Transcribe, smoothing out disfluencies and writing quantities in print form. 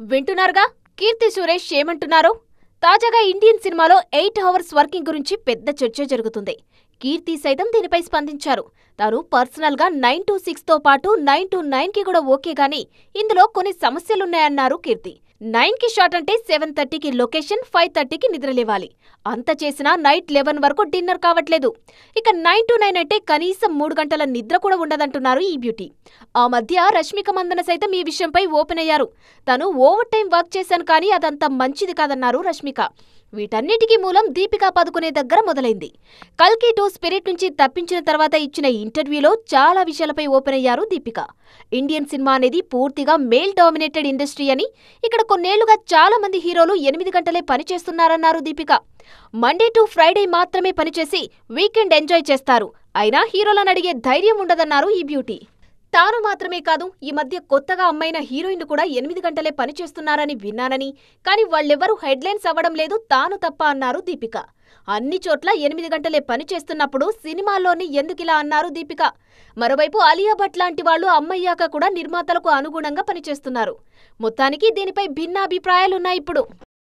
వింటున్నారుగా కీర్తి సురేష్ ఏమంటున్నారో. తాజాగా ఇండియన్ సినిమాలో 8 hours working గురించి పెద్ద చర్చ జరుగుతుంది. కీర్తి సైతం దీనిపై స్పందించారు. తాను పర్సనల్ గా 9 to 6 తో పాటు 9 to 9 కి కూడా ఓకే గానీ ఇందులో కొన్ని సమస్యలున్నాయన్నారు కీర్తి. 9 కి షాట్ అంటే 7:30కి లొకేషన్, 5:30కి నిద్రలేవాలి. అంత చేసినా నైట్ 11 వరకు డిన్నర్ కావట్లేదు. ఇక 9 to 9 అంటే కనీసం 3 గంటల నిద్ర కూడా ఉండదంటున్నారు ఈ బ్యూటీ. ఆ మధ్య రష్మిక మందన సైతం ఈ విషయంపై ఓపెన్ అయ్యారు. తను ఓవర్ టైం వర్క్ చేశాను కానీ అదంత మంచిది కాదన్నారు రష్మిక. వీటన్నిటికీ మూలం దీపికా పదుకునే దగ్గర మొదలైంది. కల్కి 2 స్పిరిట్ నుంచి తప్పించిన తర్వాత ఇచ్చిన ఇంటర్వ్యూలో చాలా విషయాలపై ఓపెన్ అయ్యారు దీపిక. ఇండియన్ సినిమా అనేది పూర్తిగా మేల్ డామినేటెడ్ ఇండస్ట్రీ అని, ఇక్కడ కొన్నేళ్లుగా చాలా మంది హీరోలు 8 గంటలే పనిచేస్తున్నారన్నారు దీపిక. మండే టు ఫ్రైడే మాత్రమే పనిచేసి వీకెండ్ ఎంజాయ్ చేస్తారు. అయినా హీరోలను అడిగే ధైర్యం ఉండదన్నారు ఈ బ్యూటీ. తాను మాత్రమే కాదు, ఈ మధ్య కొత్తగా అమ్మైన హీరోయిన్లు కూడా 8 గంటలే పనిచేస్తున్నారని విన్నానని, కానీ వాళ్ళెవరూ హెడ్లైన్స్ అవ్వడం లేదు తాను తప్ప అన్నారు దీపిక. అన్ని చోట్ల 8 గంటలే పనిచేస్తున్నప్పుడు సినిమాల్లోని ఎందుకిలా అన్నారు దీపిక. మరోవైపు అలియా భట్ లాంటి వాళ్లు అమ్మయ్యాక కూడా నిర్మాతలకు అనుగుణంగా పనిచేస్తున్నారు. మొత్తానికి దీనిపై భిన్నాభిప్రాయాలున్నాయిప్పుడు.